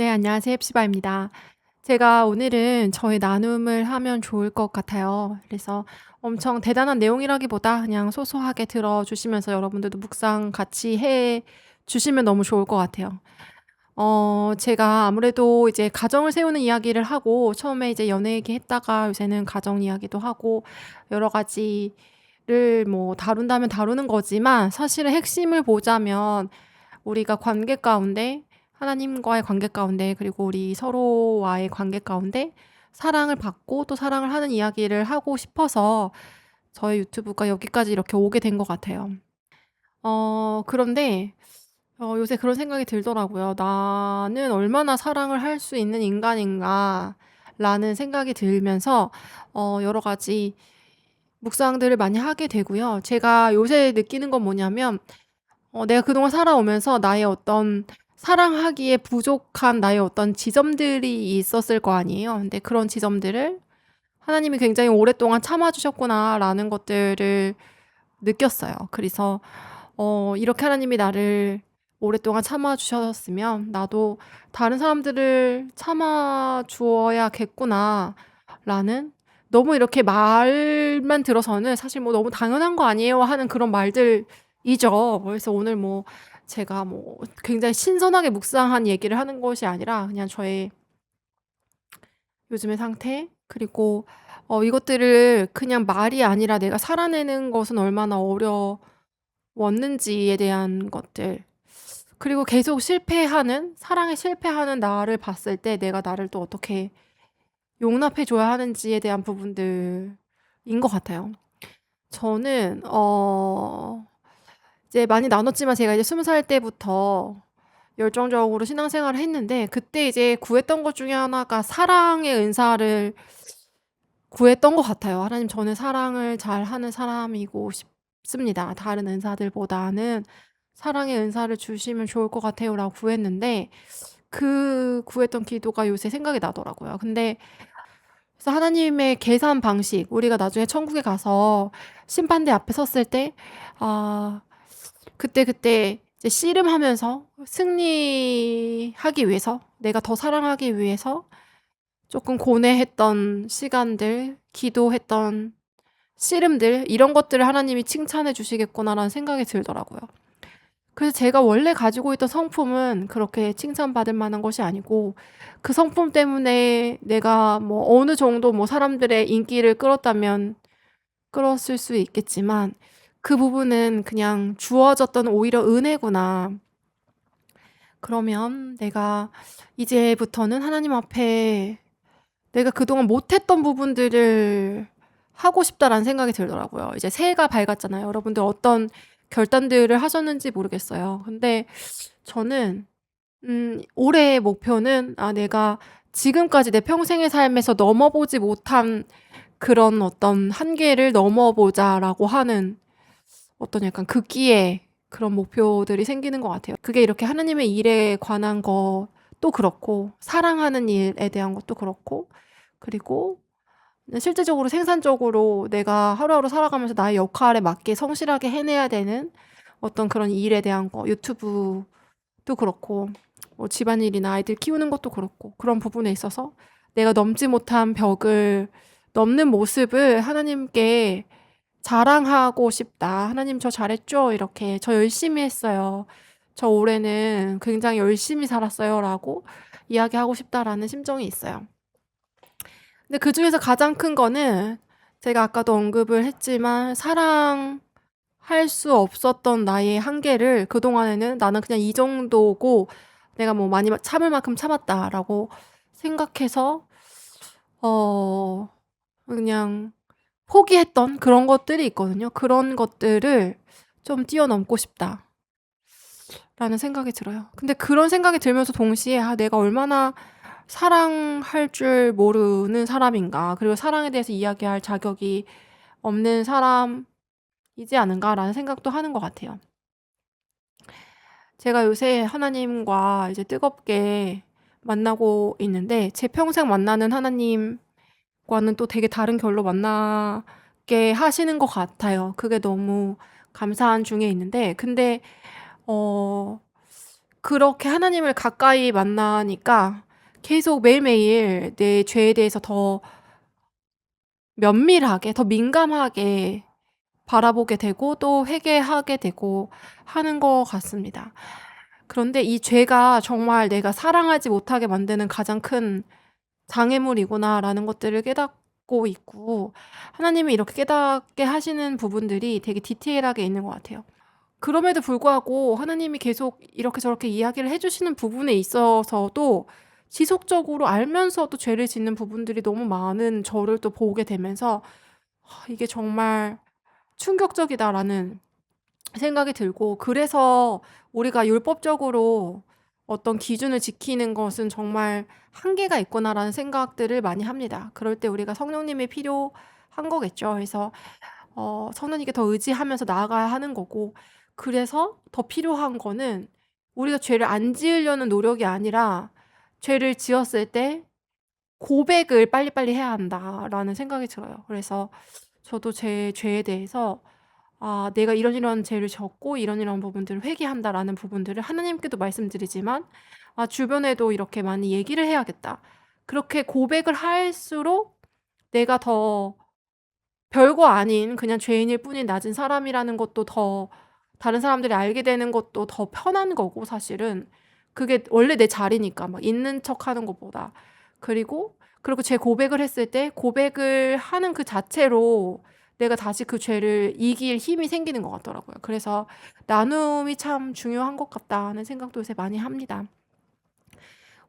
네, 안녕하세요. 헵시바입니다. 제가 오늘은 저의 나눔을 하면 좋을 것 같아요. 그래서 엄청 대단한 내용이라기보다 그냥 소소하게 들어주시면서 여러분들도 묵상 같이 해 주시면 너무 좋을 것 같아요. 제가 아무래도 이제 가정을 세우는 이야기를 하고 처음에 이제 연애 얘기했다가 요새는 가정 이야기도 하고 여러 가지를 뭐 다룬다면 다루는 거지만 사실은 핵심을 보자면 우리가 관계 가운데 하나님과의 관계 가운데 그리고 우리 서로와의 관계 가운데 사랑을 받고 또 사랑을 하는 이야기를 하고 싶어서 저의 유튜브가 여기까지 이렇게 오게 된 것 같아요. 그런데 요새 그런 생각이 들더라고요. '나는 얼마나 사랑을 할 수 있는 인간인가.'라는 생각이 들면서 여러 가지 묵상들을 많이 하게 되고요. 제가 요새 느끼는 건 뭐냐면 내가 그동안 살아오면서 나의 어떤 사랑하기에 부족한 나의 어떤 지점들이 있었을 거 아니에요. 근데 그런 지점들을 '하나님이 굉장히 오랫동안 참아 주셨구나.'라는 것들을 느꼈어요. 그래서 '이렇게 하나님이 나를 오랫동안 참아 주셨으면 나도 다른 사람들을 참아 주어야겠구나.'라는, 너무 이렇게 말만 들어서는 사실 뭐 '너무 당연한 거 아니에요?' 하는 그런 말들이죠. 그래서 오늘 뭐 제가 뭐 굉장히 신선하게 묵상한 얘기를 하는 것이 아니라 그냥 저의 요즘의 상태, 그리고 이것들을 그냥 말이 아니라 내가 살아내는 것은 얼마나 어려웠는지에 대한 것들, 그리고 계속 실패하는, 사랑에 실패하는 나를 봤을 때 내가 나를 또 어떻게 용납해 줘야 하는지에 대한 부분들인 것 같아요. 저는 이제 많이 나눴지만 제가 이제 20살 때부터 열정적으로 신앙생활을 했는데, 그때 이제 구했던 것 중에 하나가 사랑의 은사를 구했던 것 같아요. '하나님, 저는 사랑을 잘하는 사람이고 싶습니다. 다른 은사들보다는 사랑의 은사를 주시면 좋을 것 같아요.'라고 구했는데, 그 구했던 기도가 요새 생각이 나더라고요. 근데 그래서 하나님의 계산 방식, 우리가 나중에 천국에 가서 심판대 앞에 섰을 때 아 그때 이제 씨름하면서 승리하기 위해서, 내가 더 사랑하기 위해서 쪼끔 고뇌했던 시간들, 기도했던 씨름들, 이런 것들을 하나님이 칭찬해 주시겠구나라는 생각이 들더라고요. 그래서 제가 원래 가지고 있던 성품은 그렇게 칭찬받을 만한 것이 아니고, 그 성품 때문에 내가 뭐 어느 정도 뭐 사람들의 인기를 끌었다면 끌었을 수 있겠지만, 그 부분은 그냥 주어졌던 오히려 은혜구나. 그러면 내가 이제부터는 하나님 앞에 내가 그동안 못했던 부분들을 하고 싶다라는 생각이 들더라고요. 이제 새해가 밝았잖아요. 여러분들 어떤 결단들을 하셨는지 모르겠어요. 근데 저는 올해의 목표는 '아, 내가 지금까지 내 평생의 삶에서 넘어보지 못한 그런 어떤 한계를 넘어보자.'라고 하는 어떤 약간 극기의 그런 목표들이 생기는 것 같아요. 그게 이렇게 하나님의 일에 관한 것도 그렇고, 사랑하는 일에 대한 것도 그렇고, 그리고 실제적으로 생산적으로 내가 하루하루 살아가면서 나의 역할에 맞게 성실하게 해내야 되는 어떤 그런 일에 대한 거, 유튜브도 그렇고 뭐 집안일이나 아이들 키우는 것도 그렇고, 그런 부분에 있어서 내가 넘지 못한 벽을 넘는 모습을 하나님께 자랑하고 싶다. "하나님, 저 잘했죠?" 이렇게 "저 열심히 했어요. 저 올해는 굉장히 열심히 살았어요."라고 이야기하고 싶다라는 심정이 있어요. 근데 그중에서 가장 큰 거는 제가 아까도 언급을 했지만, 사랑할 수 없었던 나의 한계를 그동안에는 '나는 그냥 이 정도고 내가 뭐 많이 참을 만큼 참았다.'라고 생각해서 어 그냥 포기했던 그런 것들이 있거든요. '그런 것들을 좀 뛰어넘고 싶다.'라는 생각이 들어요. 근데 그런 생각이 들면서 동시에 '아, 내가 얼마나 사랑할 줄 모르는 사람인가. 그리고 사랑에 대해서 이야기할 자격이 없는 사람이지 않은가.'라는 생각도 하는 것 같아요. 제가 요새 하나님과 이제 뜨겁게 만나고 있는데, 제 평생 만나는 하나님과는 또 되게 다른 결로 만나게 하시는 것 같아요. 그게 너무 감사한 중에 있는데, 근데 어 그렇게 하나님을 가까이 만나니까 계속 매일매일 내 죄에 대해서 더 면밀하게 더 민감하게 바라보게 되고 또 회개하게 되고 하는 것 같습니다. 그런데 이 죄가 정말 내가 사랑하지 못하게 만드는 가장 큰 장애물이구나라는 것들을 깨닫고 있고, 하나님이 이렇게 깨닫게 하시는 부분들이 되게 디테일하게 있는 것 같아요. 그럼에도 불구하고 하나님이 계속 이렇게 저렇게 이야기를 해 주시는 부분에 있어서도 지속적으로 알면서도 죄를 짓는 부분들이 너무 많은 저를 또 보게 되면서 '이게 정말 충격적이다.'라는 생각이 들고, 그래서 우리가 율법적으로 어떤 기준을 지키는 것은 정말 '한계가 있구나.'라는 생각들을 많이 합니다. 그럴 때 우리가 성령님이 필요한 거겠죠. 그래서 성령님께 더 의지하면서 나아가야 하는 거고, 그래서 더 필요한 거는 우리가 죄를 안 지으려는 노력이 아니라 죄를 지었을 때 고백을 빨리빨리 해야 한다라는 생각이 들어요. 그래서 저도 제 죄에 대해서 '아 내가 이런 죄를 졌고 이런 부분들을 회개한다.'라는 부분들을 하나님께도 말씀드리지만 주변에도 이렇게 많이 얘기를 해야겠다. 그렇게 고백을 할수록 내가 더 별거 아닌 그냥 죄인일 뿐인 낮은 사람이라는 것도 더 다른 사람들이 알게 되는 것도 더 편한 거고, 사실은. 그게 원래 내 자리니까 막 있는 척하는 것보다. 그리고 제 고백을 했을 때 고백을 하는 그 자체로 내가 다시 그 죄를 이길 힘이 생기는 것 같더라고요. 그래서 '나눔이 참 중요한 것 같다.'는 생각도 요새 많이 합니다.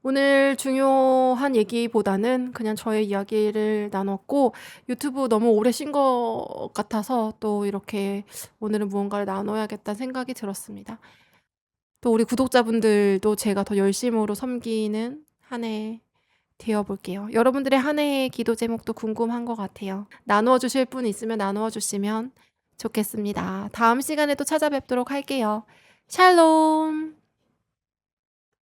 오늘 중요한 얘기보다는 그냥 저의 이야기를 나눴고, 유튜브 너무 오래 쉰 것 같아서 또 이렇게 오늘은 무언가를 나눠야겠다는 생각이 들었습니다. 또 우리 구독자분들도 제가 더 열심으로 섬기는 한 해 되어 볼게요. 여러분들의 한 해의 기도 제목도 궁금한 것 같아요. 나누어 주실 분 있으면 나누어 주시면 좋겠습니다. 다음 시간에 또 찾아뵙도록 할게요. 샬롬.